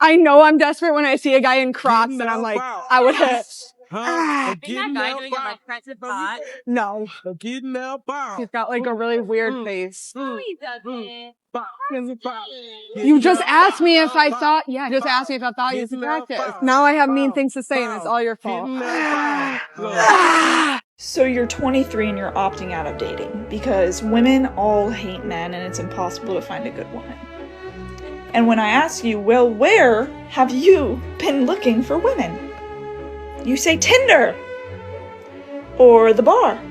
I know I'm desperate when I see a guy in Crocs and I'm like, I would hit. Being that guy doing a aggressive pot. No. He's got like a really weird face. No, he doesn't. You just asked me if I thought, just asked me if I thought he was attractive. Now I have mean things to say and it's all your fault. So you're 23 and you're opting out of dating because women all hate men and it's impossible to find a good woman. And when I ask you, well, where have you been looking for women? You say Tinder, or the bar,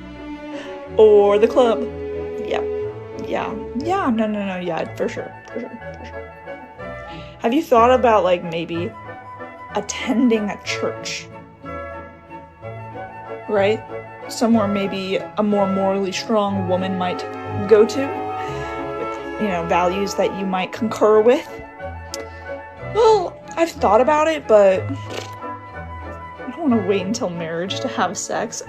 or the club. Yeah, for sure. Have you thought about, like, maybe attending a church? Right? Somewhere maybe a more morally strong woman might go to, with, you know, values that you might concur with. Well, I've thought about it, but I don't want to wait until marriage to have sex.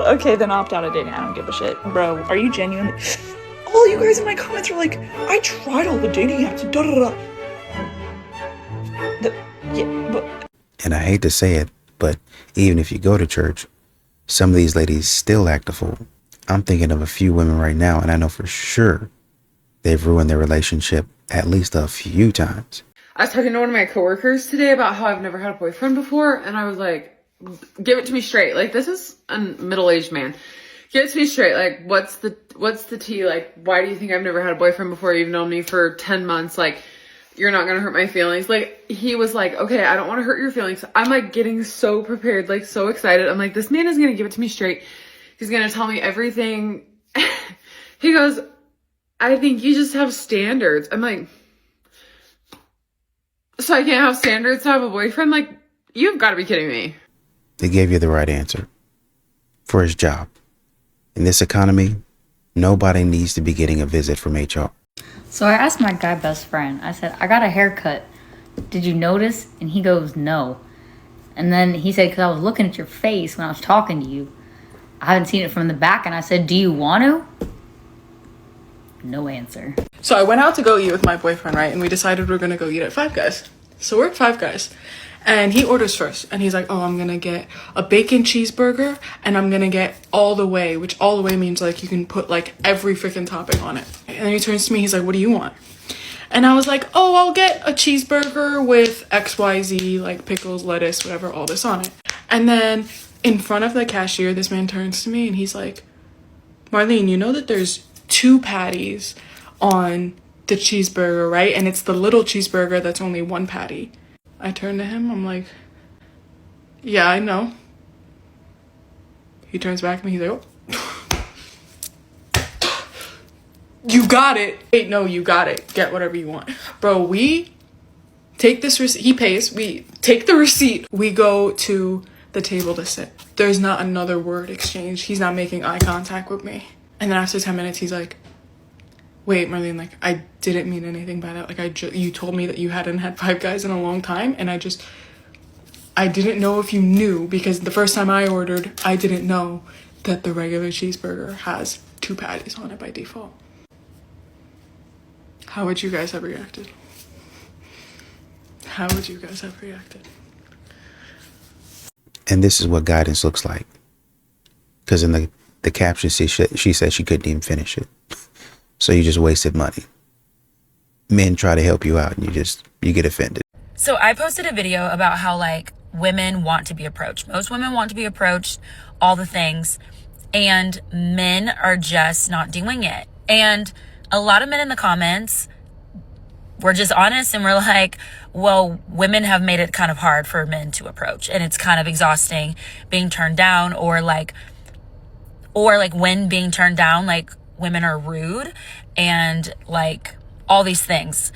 Okay, then opt out of dating. I don't give a shit. Bro, are you genuinely... All you guys in my comments are like, I tried all the dating apps, And I hate to say it, but even if you go to church, some of these ladies still act a fool. I'm thinking of a few women right now, and I know for sure they've ruined their relationship at least a few times. I was talking to one of my coworkers today about how I've never had a boyfriend before, and I was like, give it to me straight. Like, this is a middle-aged man. Give it to me straight. Like, what's the tea? Like, why do you think I've never had a boyfriend before? You've known me for 10 months. Like, you're not gonna hurt my feelings. Like, he was like, okay, I don't want to hurt your feelings. I'm like getting so prepared, like so excited. I'm like, this man is gonna give it to me straight. He's gonna tell me everything. He goes, I think you just have standards. I'm like, so I can't have standards to have a boyfriend? Like, you've got to be kidding me. They gave you the right answer. For his job. In this economy, nobody needs to be getting a visit from HR. So I asked my guy best friend, I said, I got a haircut. Did you notice? And he goes, no. And then he said, because I was looking at your face when I was talking to you. I haven't seen it from the back. And I said, do you want to? No answer. So I went out to go eat with my boyfriend, right? And we decided we're going to go eat at Five Guys. So we're at Five Guys. And he orders first. And he's like, oh, I'm going to get a bacon cheeseburger. And I'm going to get all the way. Which all the way means, like, you can put, like, every freaking topping on it. And then he turns to me. He's like, what do you want? And I was like, oh, I'll get a cheeseburger with XYZ, like, pickles, lettuce, whatever, all this on it. And then in front of the cashier, this man turns to me. And he's like, Marlene, you know that there's 2 patties on the cheeseburger, right? And it's the little cheeseburger that's only 1 patty. I turn to him, I'm like, yeah, I know. He turns back to me, he's like, oh. You got it. Wait, no, you got it. Get whatever you want. Bro, we take this receipt, he pays, we take the receipt, we go to the table to sit. There's not another word exchange. He's not making eye contact with me. And then after 10 minutes, he's like, wait, Marlene, like, I didn't mean anything by that. Like, you told me that you hadn't had Five Guys in a long time, and I didn't know if you knew, because the first time I ordered, I didn't know that the regular cheeseburger has 2 patties on it by default. How would you guys have reacted? How would you guys have reacted? And this is what guidance looks like. Because in the caption, she said she couldn't even finish it. So you just wasted money. Men try to help you out and you get offended. So I posted a video about how, like, women want to be approached. Most women want to be approached, all the things, and men are just not doing it. And a lot of men in the comments were just honest and were like, well, women have made it kind of hard for men to approach, and it's kind of exhausting being turned down, or like when being turned down, like, women are rude and like all these things.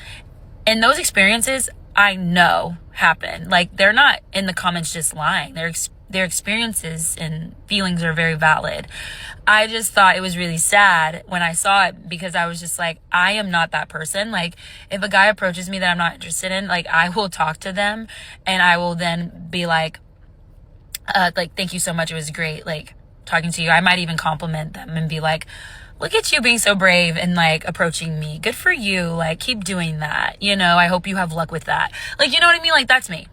And those experiences I know happen. Like, they're not in the comments just lying. Their experiences and feelings are very valid. I just thought it was really sad when I saw it, because I was just like, I am not that person. Like, if a guy approaches me that I'm not interested in, like, I will talk to them and I will then be like, thank you so much. It was great, like, talking to you. I might even compliment them and be like, look at you being so brave and like approaching me. Good for you. Like, keep doing that. You know, I hope you have luck with that. Like, you know what I mean? Like, that's me.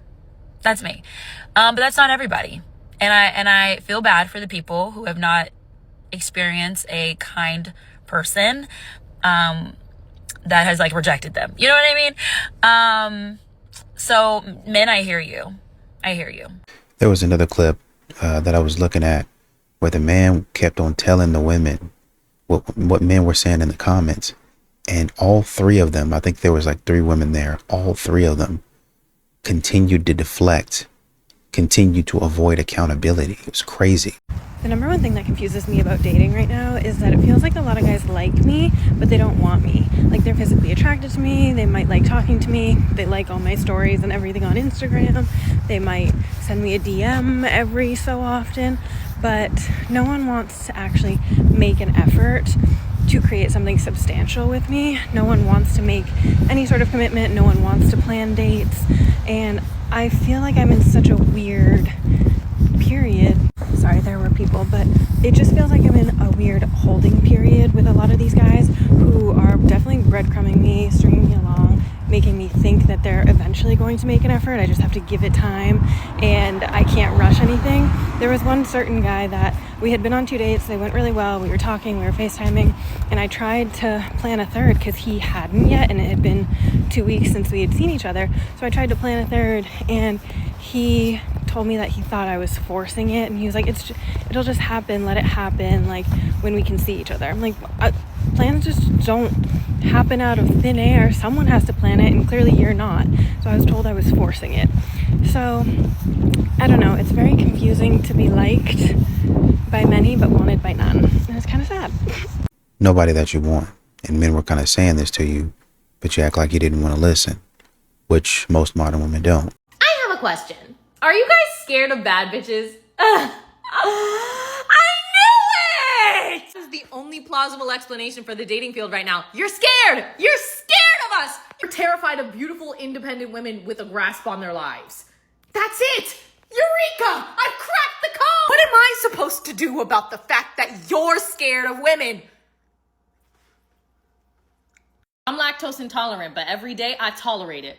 That's me. But that's not everybody. And I feel bad for the people who have not experienced a kind person, that has like rejected them. You know what I mean? So men, I hear you. I hear you. There was another clip that I was looking at where the man kept on telling the women what men were saying in the comments. And all three of them, I think there was like 3 women there, all 3 of them continued to deflect, continued to avoid accountability. It was crazy. The number one thing that confuses me about dating right now is that it feels like a lot of guys like me, but they don't want me. Like, they're physically attracted to me, they might like talking to me, they like all my stories and everything on Instagram, they might send me a DM every so often, but no one wants to actually make an effort to create something substantial with me. No one wants to make any sort of commitment, no one wants to plan dates, and I feel like I'm in such a weird period. Sorry, there were people, but it just feels like I'm in a weird holding period with a lot of these guys who are definitely breadcrumbing me, stringing me along, making me think that they're eventually going to make an effort. I just have to give it time and I can't rush anything. There was one certain guy that we had been on 2 dates, they went really well, we were talking, we were FaceTiming, and I tried to plan a third because he hadn't yet, and it had been 2 weeks since we had seen each other. So I tried to plan a third, and he told me that he thought I was forcing it, and he was like, it'll just happen, let it happen, like when we can see each other. I'm like, plans just don't happen out of thin air. Someone has to plan it, and clearly you're not. So I was told I was forcing it. So I don't know, it's very confusing to be liked by many but wanted by none, and it's kind of sad. Nobody that you want. And men were kind of saying this to you, but you act like you didn't want to listen, which most modern women don't. I have a question. Are you guys scared of bad bitches? I knew it! This is the only plausible explanation for the dating field right now. You're scared! You're scared of us! You're terrified of beautiful, independent women with a grasp on their lives. That's it! Eureka! I've cracked the code! What am I supposed to do about the fact that you're scared of women? I'm lactose intolerant, but every day I tolerate it.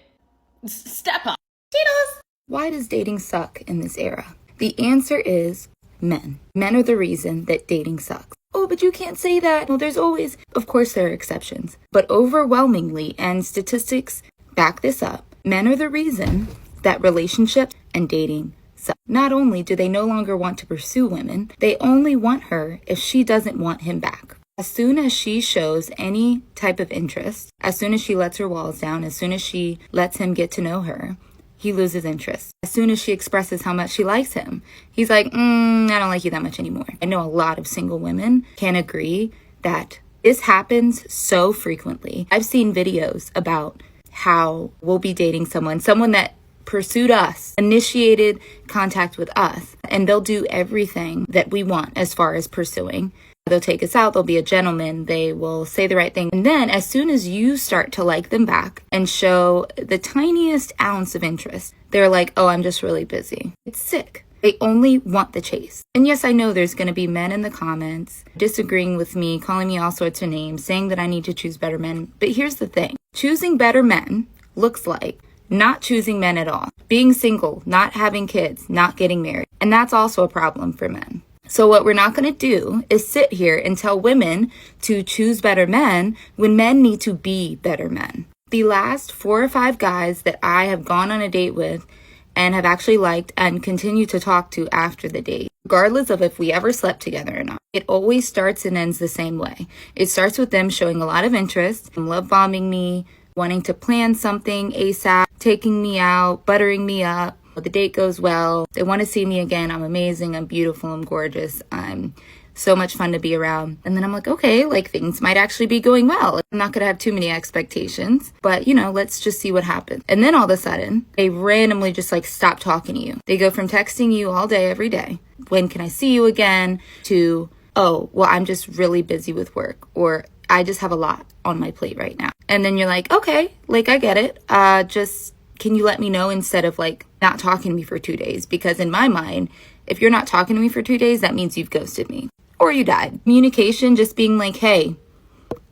Step up. Cheetos! Why does dating suck in this era? The answer is men. Men are the reason that dating sucks. Oh, but you can't say that. Well, there's always, of course there are exceptions, but overwhelmingly, and statistics back this up, men are the reason that relationships and dating suck. Not only do they no longer want to pursue women, they only want her if she doesn't want him back. As soon as she shows any type of interest, as soon as she lets her walls down, as soon as she lets him get to know her, he loses interest. As soon as she expresses how much she likes him, he's like, I don't like you that much anymore. I know a lot of single women can agree that this happens so frequently. I've seen videos about how we'll be dating someone that pursued us, initiated contact with us, and they'll do everything that we want as far as pursuing. They'll take us out, they'll be a gentleman, they will say the right thing. And then as soon as you start to like them back and show the tiniest ounce of interest, they're like, oh, I'm just really busy. It's sick. They only want the chase. And yes, I know there's going to be men in the comments disagreeing with me, calling me all sorts of names, saying that I need to choose better men. But here's the thing. Choosing better men looks like not choosing men at all. Being single, not having kids, not getting married. And that's also a problem for men. So what we're not going to do is sit here and tell women to choose better men when men need to be better men. The last 4 or 5 guys that I have gone on a date with and have actually liked and continue to talk to after the date, regardless of if we ever slept together or not, it always starts and ends the same way. It starts with them showing a lot of interest, love bombing me, wanting to plan something ASAP, taking me out, buttering me up. The date goes well. They want to see me again. I'm amazing. I'm beautiful. I'm gorgeous. I'm so much fun to be around. And then I'm like, okay, like things might actually be going well. I'm not going to have too many expectations, but let's just see what happens. And then all of a sudden, they randomly just like stop talking to you. They go from texting you all day, every day, when can I see you again, to, oh, well, I'm just really busy with work, or I just have a lot on my plate right now. And then you're like, okay, like I get it. Just can you let me know, instead of like not talking to me for 2 days? Because in my mind, if you're not talking to me for 2 days, that means you've ghosted me. or you died. Communication, just being like, hey,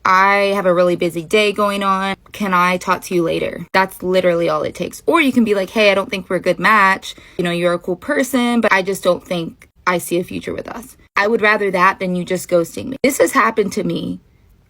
I have a really busy day going on. Can I talk to you later? That's literally all it takes. Or you can be like, hey, I don't think we're a good match. You know, you're a cool person, but I just don't think I see a future with us. I would rather that than you just ghosting me. This has happened to me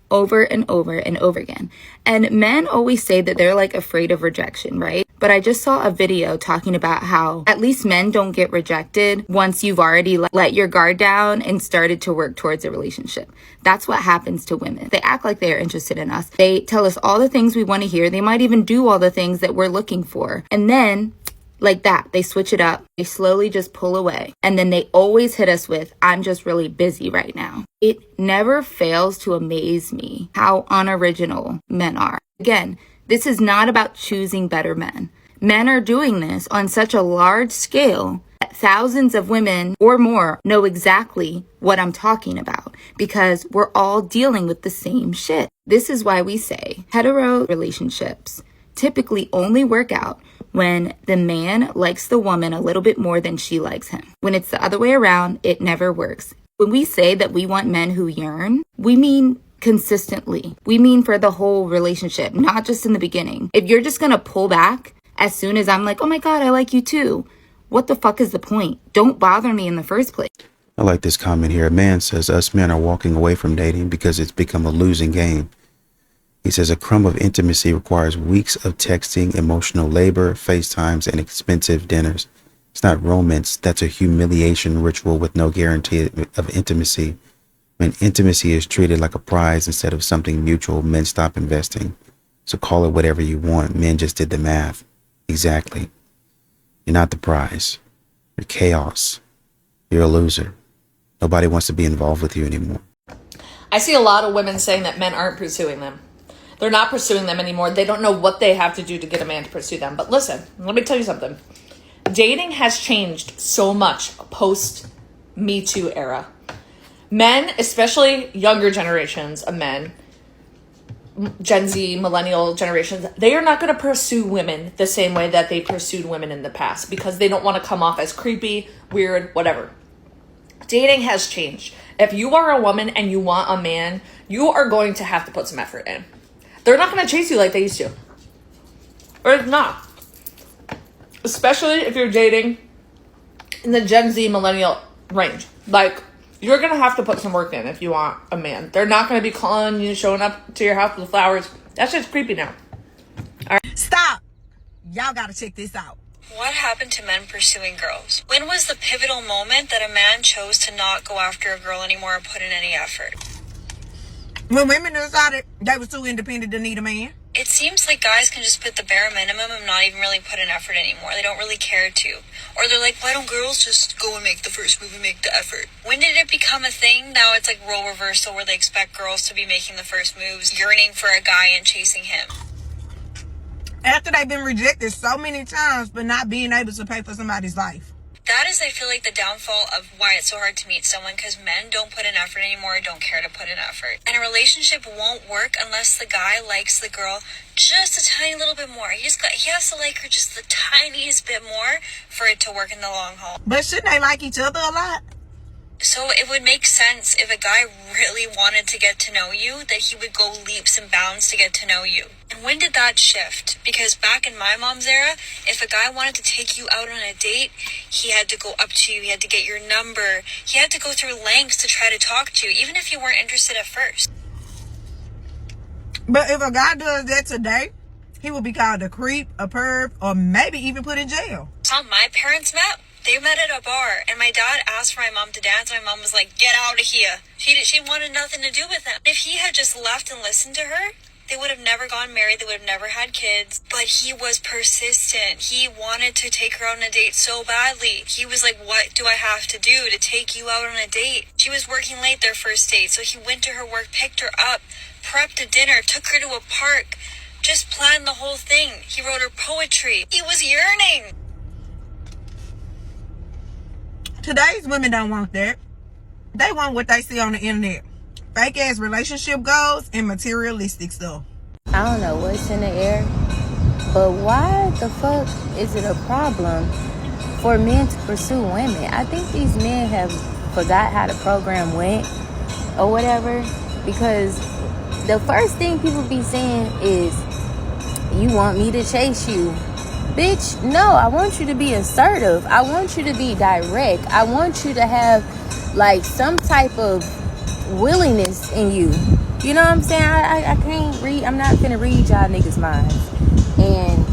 over and over and over again. And men always say that they're like afraid of rejection, right? But I just saw a video talking about how at least men don't get rejected once you've already let your guard down and started to work towards a relationship. That's what happens to women. They act like they're interested in us. They tell us all the things we want to hear. They might even do all the things that we're looking for. And then like that, they switch it up. They slowly just pull away. And then they always hit us with, I'm just really busy right now. It never fails to amaze me how unoriginal men are. Again, this is not about choosing better men. Men are doing this on such a large scale that thousands of women or more know exactly what I'm talking about because we're all dealing with the same shit. This is why we say hetero relationships typically only work out when the man likes the woman a little bit more than she likes him. When it's the other way around, it never works. When we say that we want men who yearn, we mean consistently. We mean for the whole relationship, not just in the beginning. If you're just gonna pull back as soon as I'm like, oh my God, I like you too, what the fuck is the point? Don't bother me in the first place. I like this comment here. A man says us men are walking away from dating because it's become a losing game. He says a crumb of intimacy requires weeks of texting, emotional labor, FaceTimes, and expensive dinners. It's not romance. That's a humiliation ritual with no guarantee of intimacy. When intimacy is treated like a prize instead of something mutual, men stop investing. So call it whatever you want. Men just did the math. Exactly. You're not the prize. You're chaos. You're a loser. Nobody wants to be involved with you anymore. I see a lot of women saying that men aren't pursuing them. They're not pursuing them anymore. They don't know what they have to do to get a man to pursue them. But listen, let me tell you something. Dating has changed so much post Me Too era. Men, especially younger generations of men, Gen Z, millennial generations, they are not going to pursue women the same way that they pursued women in the past because they don't want to come off as creepy, weird, whatever. Dating has changed. If you are a woman and you want a man, you are going to have to put some effort in. They're not going to chase you like they used to. Or it's not. Especially if you're dating in the Gen Z millennial range. Like, you're going to have to put some work in if you want a man. They're not going to be calling you, showing up to your house with flowers. That's just creepy now. All right. Stop. Y'all got to check this out. What happened to men pursuing girls? When was the pivotal moment that a man chose to not go after a girl anymore or put in any effort? When women decided they were too independent to need a man. It seems like guys can just put the bare minimum and not even really put in effort anymore. They don't really care to. Or they're like, why don't girls just go and make the first move and make the effort? When did it become a thing? Now it's like role reversal where they expect girls to be making the first moves, yearning for a guy and chasing him. After they've been rejected so many times but not being able to pay for somebody's life. That is, I feel like, the downfall of why it's so hard to meet someone, because men don't put in effort anymore or don't care to put in effort. And a relationship won't work unless the guy likes the girl just a tiny little bit more. He has to like her just the tiniest bit more for it to work in the long haul. But shouldn't they like each other a lot? So it would make sense if a guy really wanted to get to know you, that he would go leaps and bounds to get to know you. And when did that shift? Because back in my mom's era, if a guy wanted to take you out on a date, he had to go up to you, he had to get your number, he had to go through lengths to try to talk to you, even if you weren't interested at first. But if a guy does that today, he will be called a creep, a perv, or maybe even put in jail. That's how my parents met. They met at a bar, and my dad asked for my mom to dance. My mom was like, get out of here. She wanted nothing to do with him. If he had just left and listened to her, they would have never gotten married. They would have never had kids. But he was persistent. He wanted to take her on a date so badly. He was like, what do I have to do to take you out on a date? She was working late their first date, so he went to her work, picked her up, prepped a dinner, took her to a park, just planned the whole thing. He wrote her poetry. He was yearning. Today's women don't want that. They want what they see on the internet. Fake ass relationship goals and materialistic stuff. I don't know what's in the air, but why the fuck is it a problem for men to pursue women? I think these men have forgot how the program went or whatever. Because the first thing people be saying is, you want me to chase you. Bitch, no, I want you to be assertive. I want you to be direct. I want you to have like some type of willingness in you. You know what I'm saying? I can't read. I'm not gonna read y'all niggas' minds. And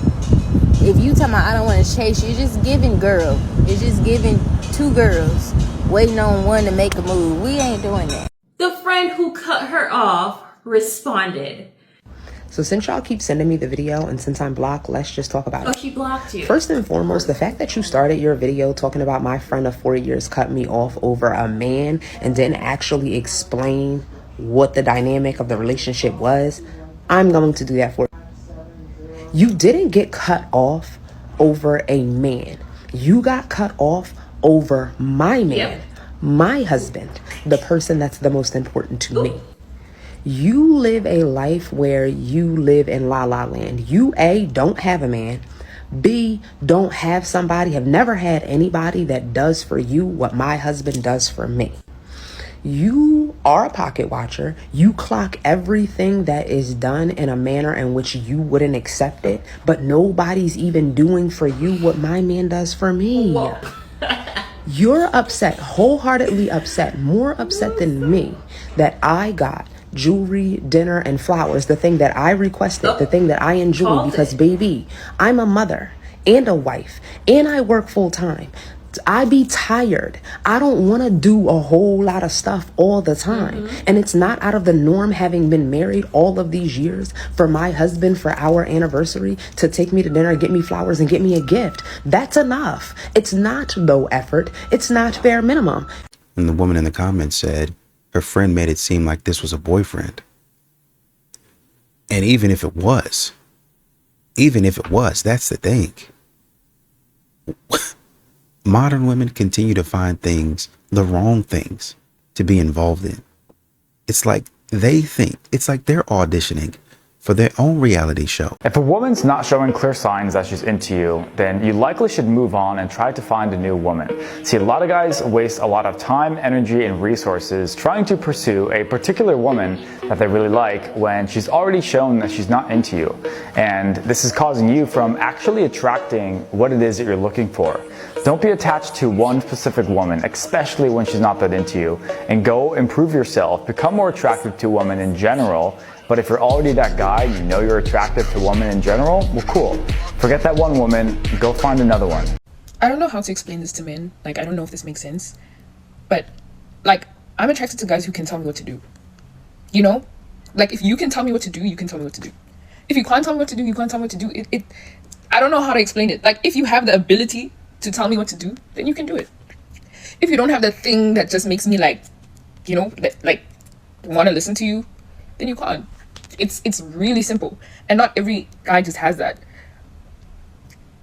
if you tell me I don't want to chase you, you're just giving girl. You're just giving two girls waiting on one to make a move. We ain't doing that. The friend who cut her off responded. So since y'all keep sending me the video and since I'm blocked, let's just talk about it. Oh, she blocked you. First and foremost, the fact that you started your video talking about my friend of 4 years cut me off over a man and didn't actually explain what the dynamic of the relationship was, I'm going to do that for you. You didn't get cut off over a man. You got cut off over my man, my husband, the person that's the most important to me. You live a life where you live in la la land. You, A, don't have a man. B, don't have somebody, have never had anybody that does for you what my husband does for me. You are a pocket watcher. You clock everything that is done in a manner in which you wouldn't accept it, but nobody's even doing for you what my man does for me. You're upset, wholeheartedly upset, more upset than me that I got jewelry, dinner, and flowers, the thing that I requested, the thing that I enjoy, because baby, I'm a mother and a wife and I work full time. I be tired. I don't want to do a whole lot of stuff all the time. And it's not out of the norm, having been married all of these years, for my husband for our anniversary to take me to dinner, get me flowers, and get me a gift. That's enough. It's not low effort. It's not bare minimum. And the woman in the comments said her friend made it seem like this was a boyfriend. And even if it was, that's the thing. Modern women continue to find things, the wrong things, to be involved in. It's like they think, it's like they're auditioning for their own reality show. If a woman's not showing clear signs that she's into you, then you likely should move on and try to find a new woman. See, a lot of guys waste a lot of time, energy, and resources trying to pursue a particular woman that they really like when she's already shown that she's not into you. And this is causing you from actually attracting what it is that you're looking for. Don't be attached to one specific woman, especially when she's not that into you, and go improve yourself, become more attractive to women in general. But if you're already that guy, you know you're attractive to women in general, well, cool. Forget that one woman, go find another one. I don't know how to explain this to men. Like, I don't know if this makes sense. But, like, I'm attracted to guys who can tell me what to do. You know? Like, if you can tell me what to do, you can tell me what to do. If you can't tell me what to do, you can't tell me what to do. I don't know how to explain it. Like, if you have the ability to tell me what to do, then you can do it. If you don't have the thing that just makes me, like, you know, like, want to listen to you, then you can't. It's really simple, and not every guy just has that.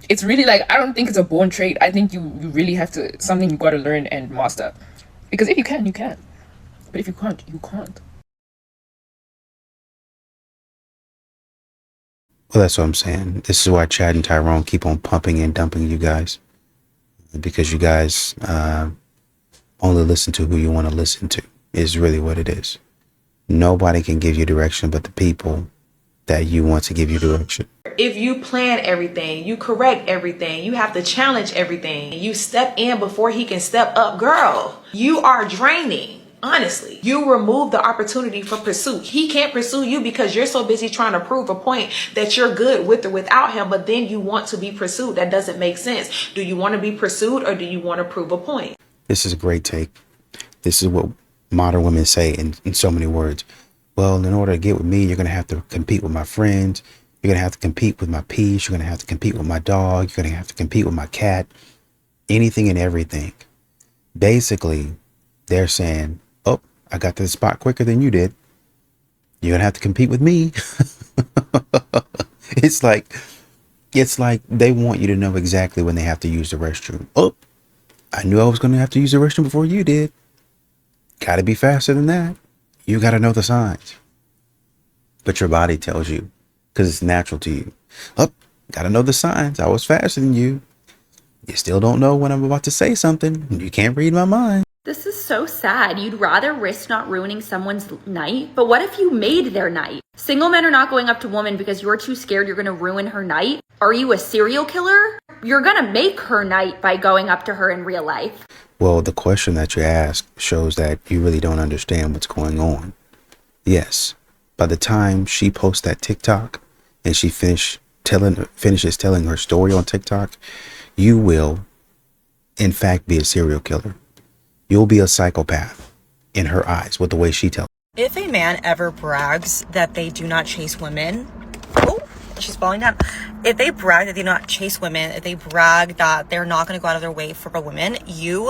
It's really like, I don't think it's a born trait. I think you really have to, something you got to learn and master. Because if you can, you can. But if you can't, you can't. Well, that's what I'm saying. This is why Chad and Tyrone keep on pumping and dumping you guys, because you guys only listen to who you want to listen to, is really what it is. Nobody can give you direction but the people that you want to give you direction. If you plan everything, you correct everything, you have to challenge everything, you step in before he can step up, girl, you are draining. Honestly, you remove the opportunity for pursuit. He can't pursue you because you're so busy trying to prove a point that you're good with or without him, but then you want to be pursued. That doesn't make sense. Do you want to be pursued, or do you want to prove a point? This is a great take. This is what modern women say in so many words. Well, in order to get with me, you're going to have to compete with my friends. You're going to have to compete with my piece. You're going to have to compete with my dog. You're going to have to compete with my cat. Anything and everything. Basically, they're saying, oh, I got to the spot quicker than you did. You're going to have to compete with me. It's like they want you to know exactly when they have to use the restroom. Oh, I knew I was going to have to use the restroom before you did. Got to be faster than that. You got to know the signs. But your body tells you, because it's natural to you. Oh, got to know the signs. I was faster than you. You still don't know when I'm about to say something. You can't read my mind. This is so sad. You'd rather risk not ruining someone's night. But what if you made their night? Single men are not going up to women because you're too scared you're gonna ruin her night. Are you a serial killer? You're gonna make her night by going up to her in real life. Well, the question that you ask shows that you really don't understand what's going on. Yes, by the time she posts that TikTok and she finishes telling her story on TikTok, you will, in fact, be a serial killer. You'll be a psychopath in her eyes with the way she tells. If a man ever brags that they do not chase women, oh, she's falling down. If they brag that they do not chase women, if they brag that they're not going to go out of their way for a woman, you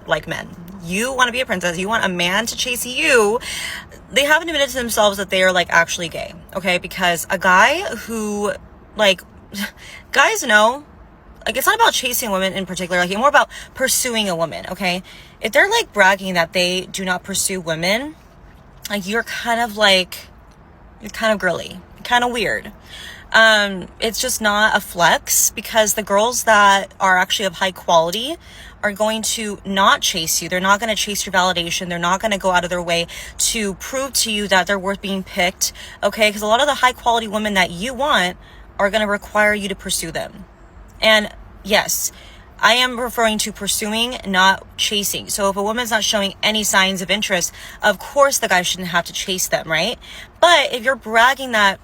like men. You want to be a princess. You want a man to chase you. They haven't admitted to themselves that they are like actually gay, okay? Because a guy who, like, guys know, like, it's not about chasing women in particular, like, it's more about pursuing a woman, okay? If they're like bragging that they do not pursue women, like, you're kind of girly, kind of weird. It's just not a flex, because the girls that are actually of high quality are going to not chase you. They're not going to chase your validation. They're not going to go out of their way to prove to you that they're worth being picked, okay? Because a lot of the high quality women that you want are going to require you to pursue them. And yes, I am referring to pursuing, not chasing. So if a woman's not showing any signs of interest, of course the guy shouldn't have to chase them, right? But if you're bragging that,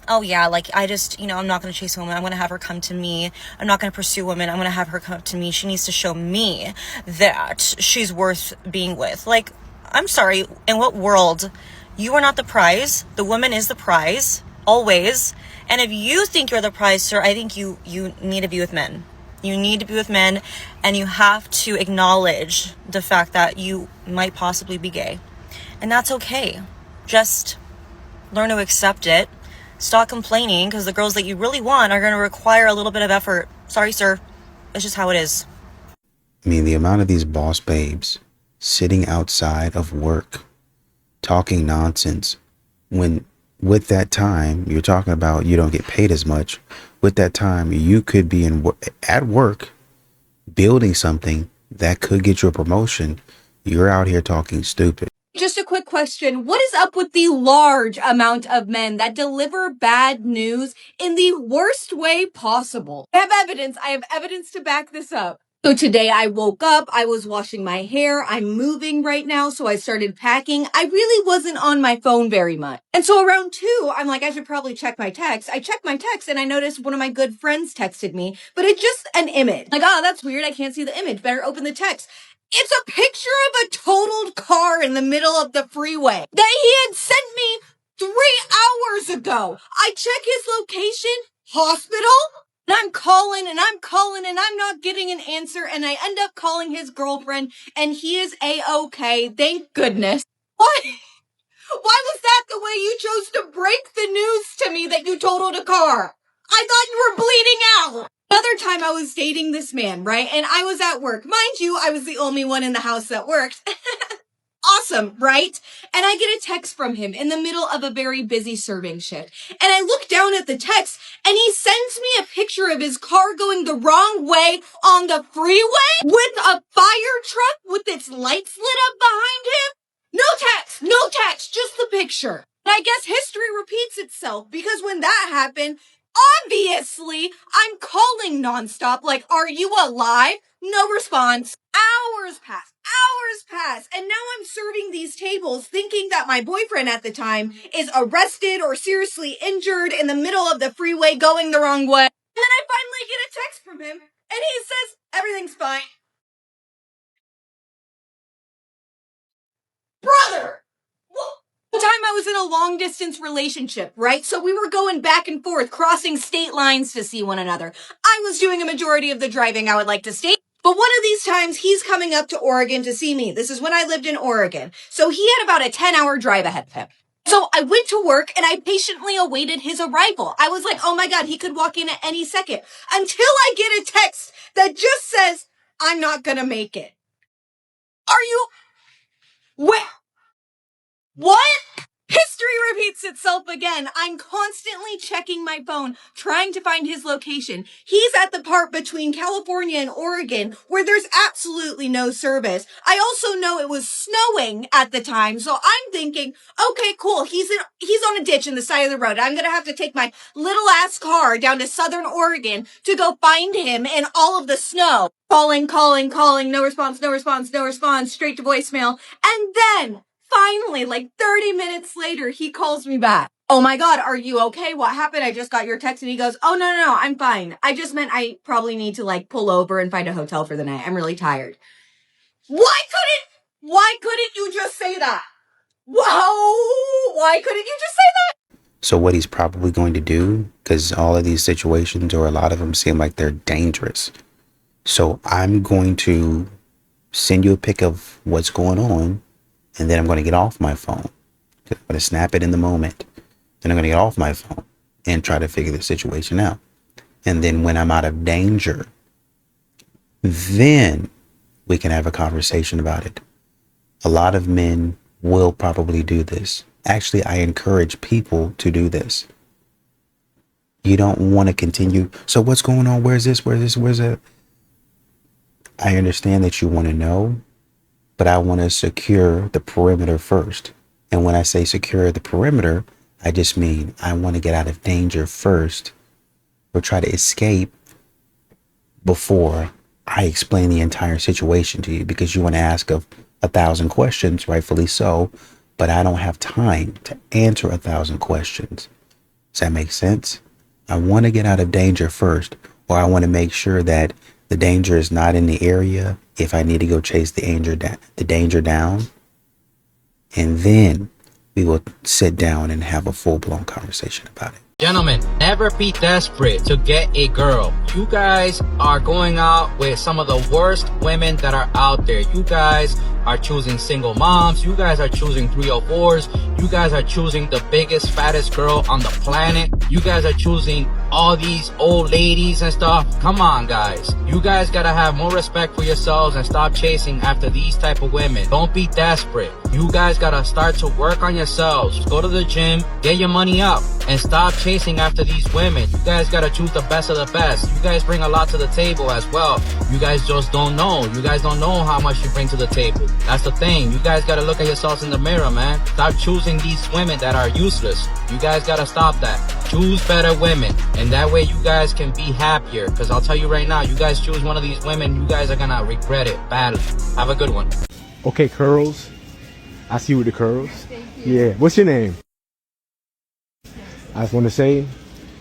oh yeah, like, I just, I'm not going to chase a woman. I'm going to have her come to me. I'm not going to pursue women. I'm going to have her come to me. She needs to show me that she's worth being with. Like, I'm sorry, in what world? You are not the prize. The woman is the prize, always. And if you think you're the prize, sir, I think you need to be with men. You need to be with men, and you have to acknowledge the fact that you might possibly be gay. And that's okay. Just learn to accept it. Stop complaining, because the girls that you really want are going to require a little bit of effort. Sorry, sir. It's just how it is. I mean, the amount of these boss babes sitting outside of work talking nonsense when with that time you're talking about you don't get paid as much. With that time, you could be at work building something that could get you a promotion. You're out here talking stupid. Just a quick question. What is up with the large amount of men that deliver bad news in the worst way possible? I have evidence. I have evidence to back this up. So today I woke up, I was washing my hair, I'm moving right now, so I started packing. I really wasn't on my phone very much. And so around 2, I'm like, I should probably check my text. I checked my text and I noticed one of my good friends texted me, but it's just an image. Like, oh, that's weird. I can't see the image. Better open the text. It's a picture of a totaled car in the middle of the freeway that he had sent me 3 hours ago. I check his location, hospital, and I'm calling and I'm not getting an answer, and I end up calling his girlfriend and he is A-okay. Thank goodness. Why was that the way you chose to break the news to me that you totaled a car? I thought you were bleeding out. Another time I was dating this man, right? And I was at work. Mind you, I was the only one in the house that worked. Awesome, right? And I get a text from him in the middle of a very busy serving shift. And I look down at the text and he sends me a picture of his car going the wrong way on the freeway with a fire truck with its lights lit up behind him. No text, just the picture. And I guess history repeats itself, because when that happened, obviously, I'm calling nonstop, like, are you alive? No response. Hours pass, and now I'm serving these tables thinking that my boyfriend at the time is arrested or seriously injured in the middle of the freeway going the wrong way. And then I finally get a text from him, and he says, everything's fine. Brother! The time I was in a long distance relationship, right? So we were going back and forth, crossing state lines to see one another. I was doing a majority of the driving, I would like to state. But one of these times, he's coming up to Oregon to see me. This is when I lived in Oregon. So he had about a 10-hour drive ahead of him. So I went to work and I patiently awaited his arrival. I was like, oh my God, he could walk in at any second. Until I get a text that just says, I'm not gonna make it. Are you... What? History repeats itself again. I'm constantly checking my phone, trying to find his location. He's at the part between California and Oregon where there's absolutely no service. I also know it was snowing at the time, so I'm thinking, okay, cool. He's on a ditch in the side of the road. I'm gonna have to take my little ass car down to Southern Oregon to go find him in all of the snow. Calling, no response, straight to voicemail. And then finally, like 30 minutes later, he calls me back. Oh my God, are you okay? What happened? I just got your text. And he goes, oh, no, I'm fine. I just meant I probably need to like pull over and find a hotel for the night. I'm really tired. Why couldn't you just say that? Whoa, why couldn't you just say that? So what he's probably going to do, because all of these situations, or a lot of them, seem like they're dangerous. So I'm going to send you a pic of what's going on, and then I'm going to get off my phone. I'm going to snap it in the moment. Then I'm going to get off my phone and try to figure the situation out. And then when I'm out of danger, then we can have a conversation about it. A lot of men will probably do this. Actually, I encourage people to do this. You don't want to continue. So what's going on? Where's this? Where's that? I understand that you want to know, but I want to secure the perimeter first. And when I say secure the perimeter, I just mean I want to get out of danger first, or try to escape before I explain the entire situation to you, because you want to ask 1,000 questions, rightfully so, but I don't have time to answer 1,000 questions. Does that make sense? I want to get out of danger first, or I want to make sure that the danger is not in the area if I need to go chase the danger down. And then we will sit down and have a full-blown conversation about it. Gentlemen, never be desperate to get a girl. You guys are going out with some of the worst women that are out there. You guys are choosing single moms. You guys are choosing 304s. You guys are choosing the biggest, fattest girl on the planet. You guys are choosing all these old ladies and stuff. Come on, guys. You guys gotta have more respect for yourselves and stop chasing after these type of women. Don't be desperate. You guys gotta start to work on yourselves. Go to the gym, get your money up, and stop chasing after these women. You guys gotta choose the best of the best. You guys bring a lot to the table as well. You guys just don't know. You guys don't know how much you bring to the table. That's the thing. You guys gotta look at yourselves in the mirror, man. Stop choosing these women that are useless. You guys gotta stop that. Choose better women, and that way you guys can be happier. Because I'll tell you right now, you guys choose one of these women, you guys are gonna regret it badly. Have a good one. Okay, curls. I see you with the curls. Yeah. What's your name? I just want to say,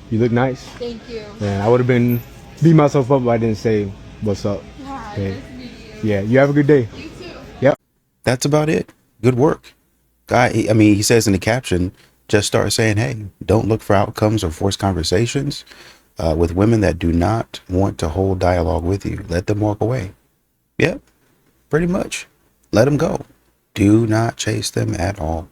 you look nice. Thank you. And I would have beat myself up if I didn't say what's up. Okay. Nice to meet you. Yeah. You have a good day. You too. Yep. That's about it. Good work. He says in the caption, just start saying, hey, don't look for outcomes or forced conversations with women that do not want to hold dialogue with you. Let them walk away. Yep. Pretty much. Let them go. Do not chase them at all.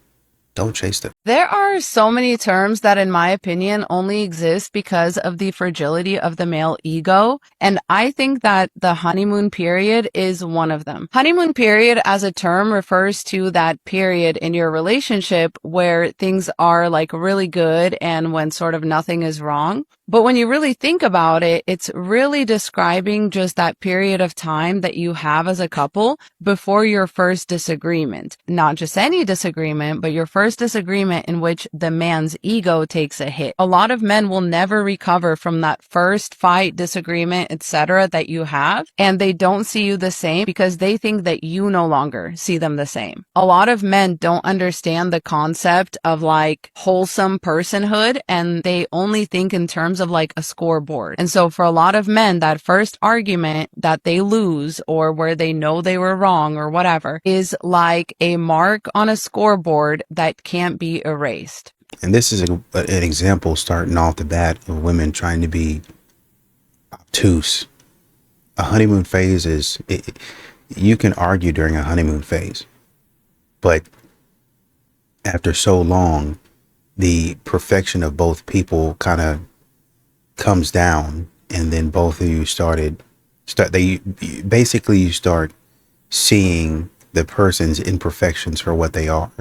Don't chase them. There are so many terms that, in my opinion, only exist because of the fragility of the male ego. And I think that the honeymoon period is one of them. Honeymoon period as a term refers to that period in your relationship where things are like really good and when sort of nothing is wrong. But when you really think about it, it's really describing just that period of time that you have as a couple before your first disagreement. Not just any disagreement, but your first disagreement in which the man's ego takes a hit. A lot of men will never recover from that first fight, disagreement, etc. that you have, and they don't see you the same because they think that you no longer see them the same. A lot of men don't understand the concept of like wholesome personhood, and they only think in terms of like a scoreboard. And so for a lot of men, that first argument that they lose or where they know they were wrong or whatever is like a mark on a scoreboard that can't be erased. And this is an example starting off the bat of women trying to be obtuse. A honeymoon phase you can argue during a honeymoon phase, but after so long, the perfection of both people kind of comes down, and then both of you start seeing the person's imperfections for what they are.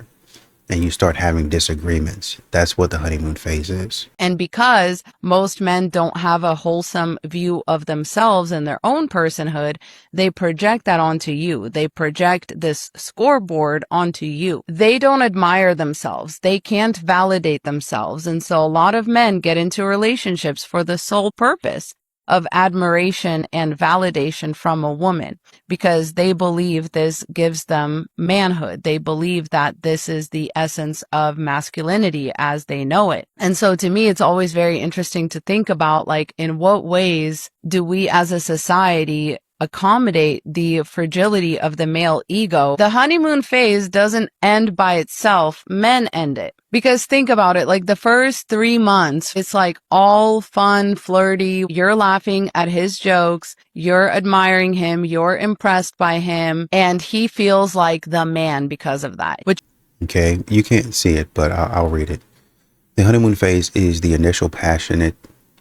and you start having disagreements. That's what the honeymoon phase is. And because most men don't have a wholesome view of themselves and their own personhood, they project that onto you. They project this scoreboard onto you. They don't admire themselves. They can't validate themselves. And so a lot of men get into relationships for the sole purpose of admiration and validation from a woman because they believe this gives them manhood. They believe that this is the essence of masculinity as they know it. And so to me, it's always very interesting to think about, like, in what ways do we as a society accommodate the fragility of the male ego? The honeymoon phase doesn't end by itself. Men end it. Because think about it, like the first 3 months, it's like all fun, flirty. You're laughing at his jokes. You're admiring him. You're impressed by him. And he feels like the man because of that. Okay, you can't see it, but I'll read it. The honeymoon phase is the initial passionate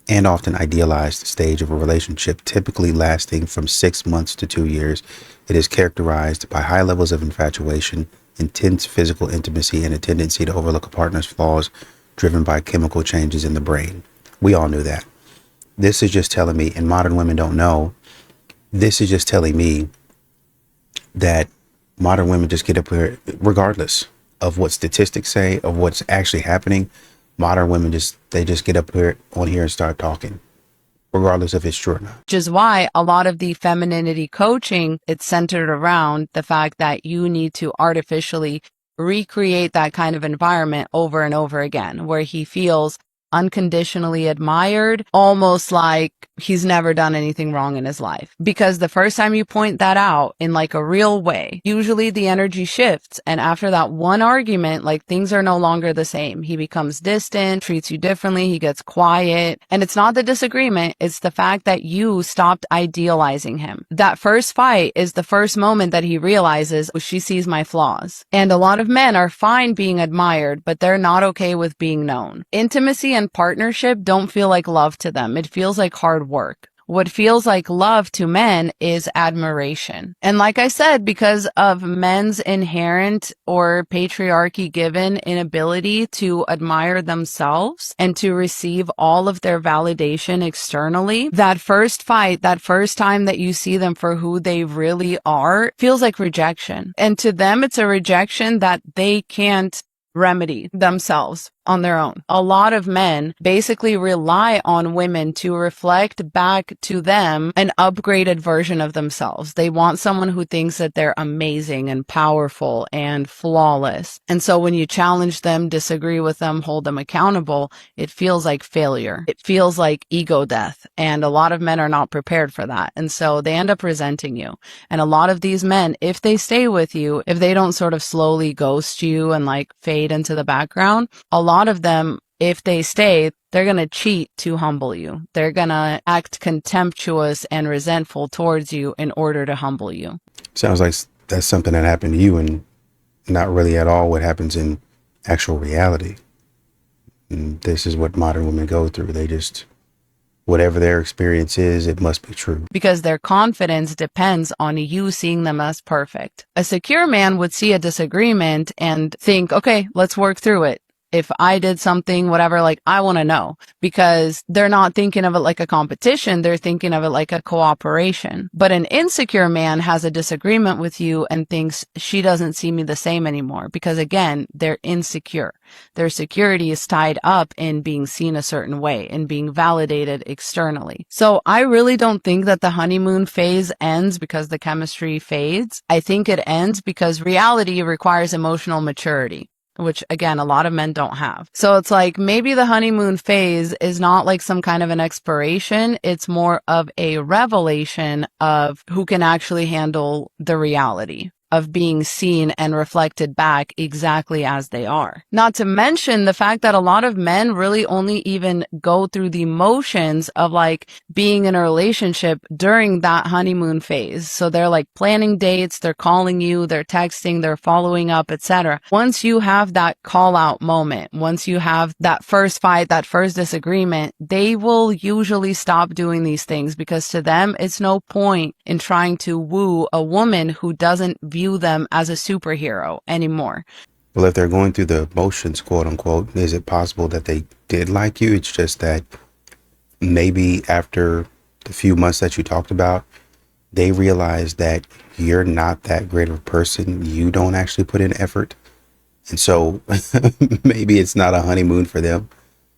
and often idealized stage of a relationship, typically lasting from 6 months to 2 years. It is characterized by high levels of infatuation, intense physical intimacy, and a tendency to overlook a partner's flaws driven by chemical changes in the brain. We all knew that. This is just telling me, and modern women don't know, this is just telling me that modern women just get up here, regardless of what statistics say, of what's actually happening. Modern women just get up here on here and start talking, regardless if it's true or not. Which is why a lot of the femininity coaching, it's centered around the fact that you need to artificially recreate that kind of environment over and over again, where he feels unconditionally admired, almost like he's never done anything wrong in his life. Because the first time you point that out in like a real way, usually the energy shifts. And after that one argument, like things are no longer the same. He becomes distant, treats you differently, he gets quiet. And it's not the disagreement, it's the fact that you stopped idealizing him. That first fight is the first moment that he realizes, oh, she sees my flaws. And a lot of men are fine being admired, but they're not okay with being known. Intimacy and partnership don't feel like love to them. It feels like hard work. What feels like love to men is admiration. And like I said, because of men's inherent or patriarchy given inability to admire themselves and to receive all of their validation externally, that first fight, that first time that you see them for who they really are, feels like rejection. And to them, it's a rejection that they can't remedy themselves on their own. A lot of men basically rely on women to reflect back to them an upgraded version of themselves. They want someone who thinks that they're amazing and powerful and flawless. And so when you challenge them, disagree with them, hold them accountable, it feels like failure. It feels like ego death. And a lot of men are not prepared for that. And so they end up resenting you. And a lot of these men, if they stay with you, if they don't sort of slowly ghost you and like fade into the background, a lot of them, if they stay, they're going to cheat to humble you. They're going to act contemptuous and resentful towards you in order to humble you. Sounds like that's something that happened to you and not really at all what happens in actual reality. And this is what modern women go through. They just, whatever their experience is, it must be true. Because their confidence depends on you seeing them as perfect. A secure man would see a disagreement and think, okay, let's work through it. If I did something, whatever, like, I want to know, because they're not thinking of it like a competition. They're thinking of it like a cooperation. But an insecure man has a disagreement with you and thinks she doesn't see me the same anymore because, again, they're insecure. Their security is tied up in being seen a certain way and being validated externally. So I really don't think that the honeymoon phase ends because the chemistry fades. I think it ends because reality requires emotional maturity, which again, a lot of men don't have. So it's like maybe the honeymoon phase is not like some kind of an expiration. It's more of a revelation of who can actually handle the reality of being seen and reflected back exactly as they are. Not to mention the fact that a lot of men really only even go through the motions of like being in a relationship during that honeymoon phase. So they're like planning dates, they're calling you, they're texting, they're following up, etc. Once you have that call out moment, once you have that first fight, that first disagreement, they will usually stop doing these things because to them, it's no point in trying to woo a woman who doesn't view them as a superhero anymore. Well, if they're going through the motions, quote unquote, is it possible that they did like you? It's just that maybe after the few months that you talked about, they realize that you're not that great of a person. You don't actually put in effort. And so maybe it's not a honeymoon for them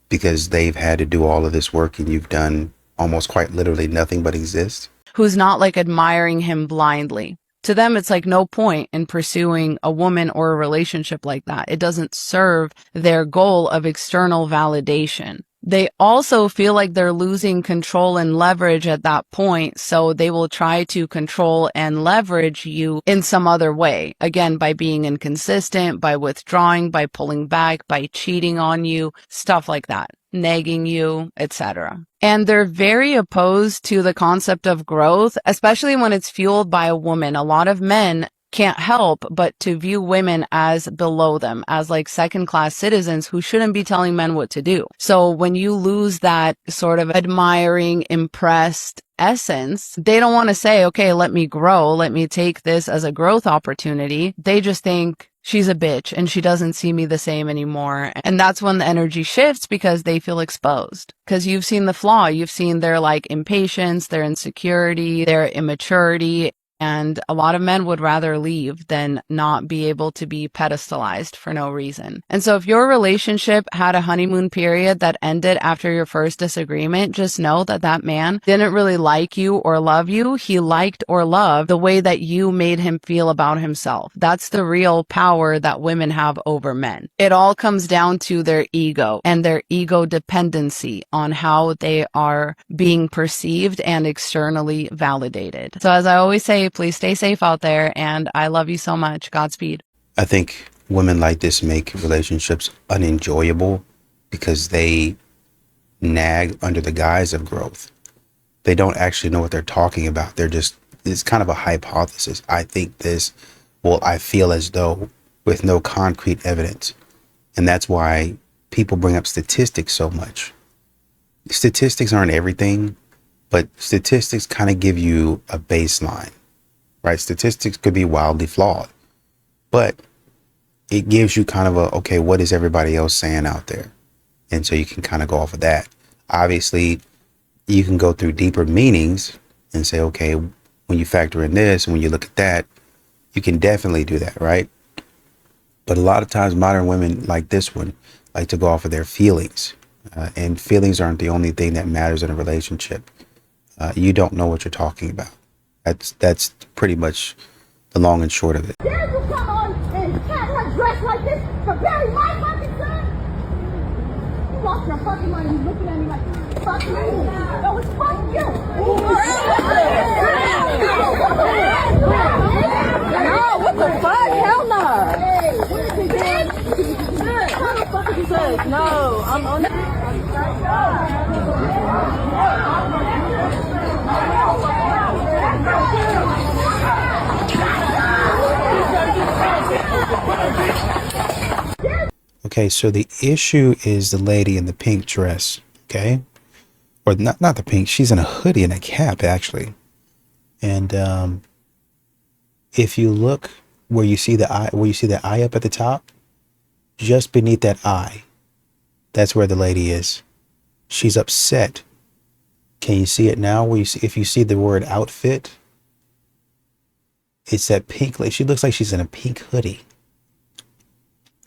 because they've had to do all of this work and you've done almost quite literally nothing but exist. Who's not like admiring him blindly. To them, it's like no point in pursuing a woman or a relationship like that. It doesn't serve their goal of external validation. They also feel like they're losing control and leverage at that point, so they will try to control and leverage you in some other way. Again, by being inconsistent, by withdrawing, by pulling back, by cheating on you, stuff like that, nagging you, etc. And they're very opposed to the concept of growth, especially when it's fueled by a woman. A lot of men can't help but to view women as below them, as like second-class citizens who shouldn't be telling men what to do. So when you lose that sort of admiring, impressed essence, they don't want to say, okay, let me grow, let me take this as a growth opportunity. They just think she's a bitch and she doesn't see me the same anymore. And that's when the energy shifts because they feel exposed. Because you've seen the flaw, you've seen their like impatience, their insecurity, their immaturity. And a lot of men would rather leave than not be able to be pedestalized for no reason. And so if your relationship had a honeymoon period that ended after your first disagreement, just know that that man didn't really like you or love you. He liked or loved the way that you made him feel about himself. That's the real power that women have over men. It all comes down to their ego and their ego dependency on how they are being perceived and externally validated. So as I always say, please stay safe out there, and I love you so much. Godspeed. I think women like this make relationships unenjoyable because they nag under the guise of growth. They don't actually know what they're talking about. It's kind of a hypothesis. I think this, well, I feel as though, with no concrete evidence. And that's why people bring up statistics so much. Statistics aren't everything, but statistics kind of give you a baseline. Right? Statistics could be wildly flawed, but it gives you kind of okay, what is everybody else saying out there? And so you can kind of go off of that. Obviously, you can go through deeper meanings and say, okay, when you factor in this, and when you look at that, you can definitely do that, right? But a lot of times modern women like this one like to go off of their feelings. And feelings aren't the only thing that matters in a relationship. You don't know what you're talking about. That's pretty much the long and short of it. Dare you come on and have her dressed like this to bury my fucking son? You lost your fucking mind and looking at me like, fuck you. No, it's fuck you. No, what the fuck? Hell no. Hey, what is it? How the fuck is he saying? No, I'm on it. Okay, so the issue is the lady in the pink dress, okay? Or not the pink, she's in a hoodie and a cap, actually. And if you look where you see the eye up at the top, just beneath that eye, that's where the lady is. She's upset. Can you see it now? Where you see, if you see the word outfit, it's that pink. She looks like she's in a pink hoodie.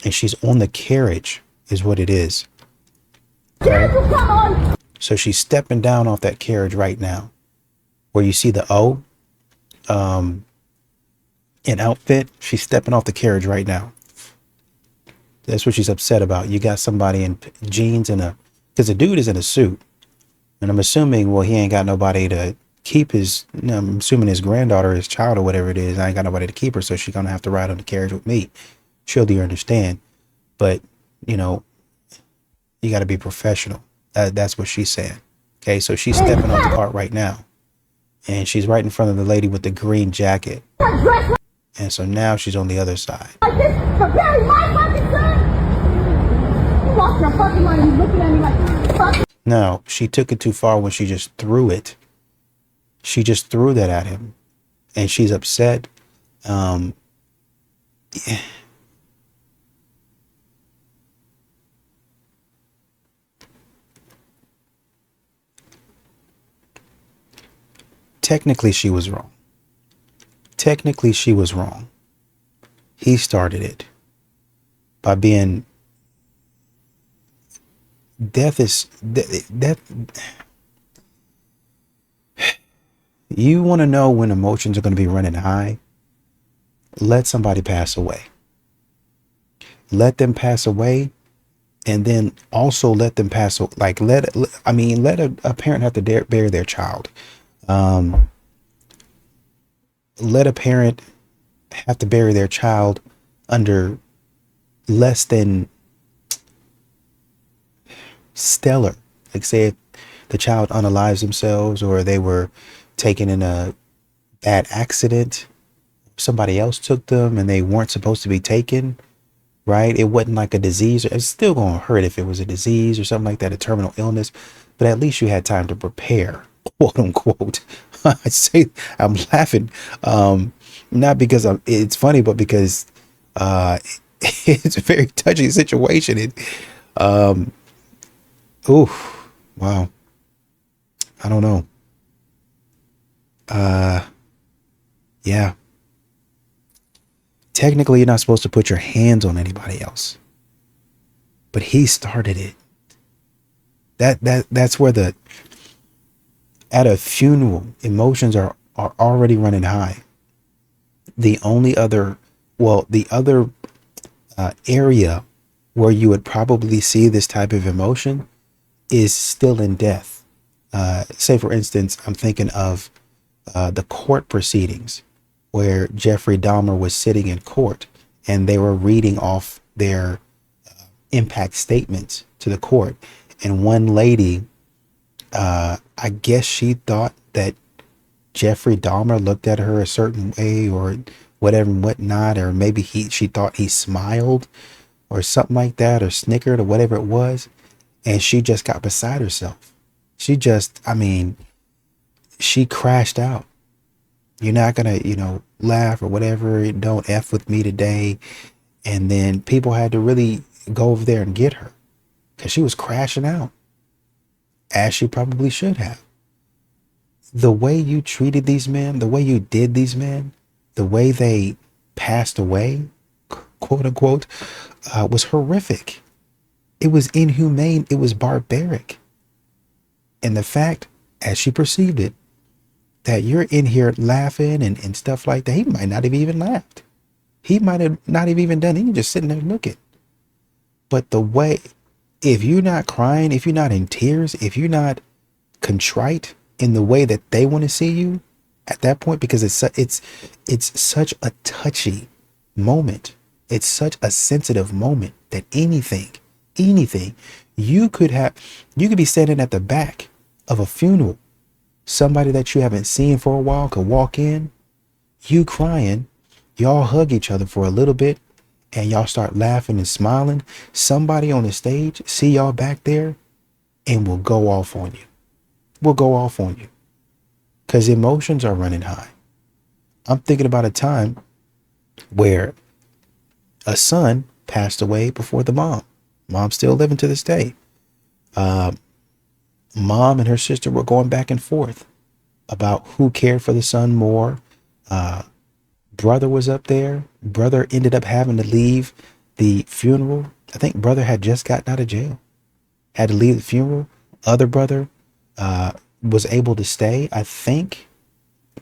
And she's on the carriage, is what it is. Okay? So she's stepping down off that carriage right now. Where you see the O, in outfit, she's stepping off the carriage right now. That's what she's upset about. You got somebody in jeans and because the dude is in a suit. And I'm assuming, well, he ain't got nobody to keep I'm assuming his granddaughter, his child or whatever it is, I ain't got nobody to keep her, so she's going to have to ride on the carriage with me. Surely you understand. But, you got to be professional. That's what she's saying. Okay, so she's stepping off the cart right now. And she's right in front of the lady with the green jacket. And so now she's on the other side. Like this to bury my fucking son? You lost your fucking mind and looking at me like, fuck. No, she took it too far when she just threw it. She just threw that at him. And she's upset. technically she was wrong. Technically she was wrong. He started it by being death. You want to know when emotions are going to be running high? Let somebody pass away. Let them pass away, and then also let them pass. Like let a parent have to bury their child. Let a parent have to bury their child under less than stellar. Like say if the child unalives themselves, or they were taken in a bad accident, somebody else took them and they weren't supposed to be taken, right? It wasn't like a disease. It's still going to hurt if it was a disease or something like that, a terminal illness, but at least you had time to prepare, quote unquote. I say I'm laughing, not because it's funny, but because it's a very touchy situation. Wow. I don't know. Yeah. Technically, you're not supposed to put your hands on anybody else, but he started it. That's where at a funeral, emotions are already running high. The other area where you would probably see this type of emotion is still in death. Say, for instance, I'm thinking of the court proceedings where Jeffrey Dahmer was sitting in court and they were reading off their impact statements to the court. And one lady, I guess she thought that Jeffrey Dahmer looked at her a certain way or whatever and whatnot, or maybe she thought he smiled or something like that, or snickered or whatever it was. And she just got beside herself. She crashed out. You're not going to, laugh or whatever. Don't F with me today. And then people had to really go over there and get her because she was crashing out, as she probably should have. The way you treated these men, the way you did these men, the way they passed away, quote unquote, was horrific. It was inhumane. It was barbaric. And the fact, as she perceived it, that you're in here laughing and stuff like that, he might not have even laughed. He might have not have even done it. He was just sitting there looking. But the way, if you're not crying, if you're not in tears, if you're not contrite in the way that they want to see you at that point, because it's such a touchy moment. It's such a sensitive moment that anything, you could be standing at the back of a funeral. Somebody that you haven't seen for a while could walk in, you crying, y'all hug each other for a little bit, and y'all start laughing and smiling. Somebody on the stage see y'all back there and will go off on you. Because emotions are running high. I'm thinking about a time where a son passed away before the mom. Mom's still living to this day. Mom and her sister were going back and forth about who cared for the son more. Brother was up there. Brother ended up having to leave the funeral. I think brother had just gotten out of jail. Had to leave the funeral. Other brother was able to stay, I think.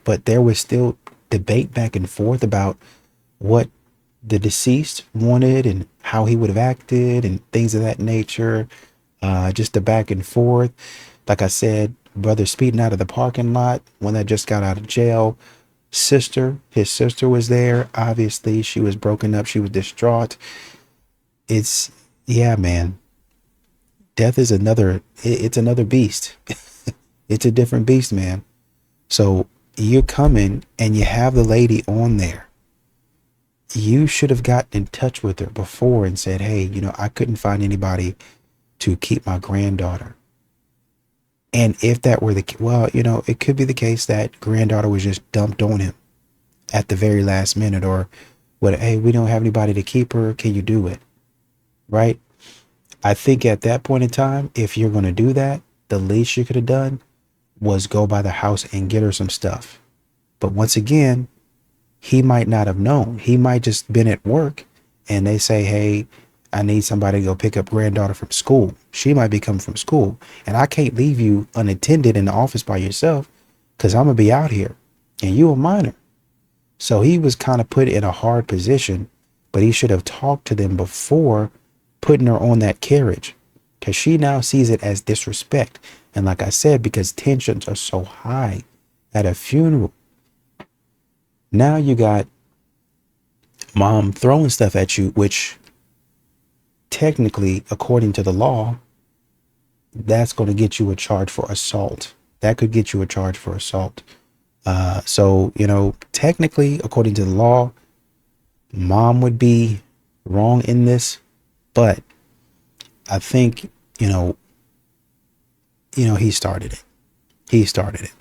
But there was still debate back and forth about what the deceased wanted and how he would have acted and things of that nature. Just the back and forth. Like I said, brother speeding out of the parking lot when I just got out of jail. His sister was there. Obviously, she was broken up. She was distraught. Yeah, man. Death is it's another beast. It's a different beast, man. So you're coming and you have the lady on there. You should have gotten in touch with her before and said, hey, I couldn't find anybody to keep my granddaughter. And if that were it could be the case that granddaughter was just dumped on him at the very last minute, or hey, we don't have anybody to keep her. Can you do it? Right? I think at that point in time, if you're going to do that, the least you could have done, was go by the house and get her some stuff. But once again, he might not have known. He might just been at work and they say, hey, I need somebody to go pick up granddaughter from school. She might be coming from school and I can't leave you unattended in the office by yourself because I'm going to be out here and you a minor. So he was kind of put in a hard position, but he should have talked to them before putting her on that carriage, because she now sees it as disrespect. And like I said, because tensions are so high at a funeral, now you got mom throwing stuff at you, which technically, according to the law, that's going to get you a charge for assault. That could get you a charge for assault. So, you know, technically, according to the law, mom would be wrong in this, but I think, you know, he started it. He started it.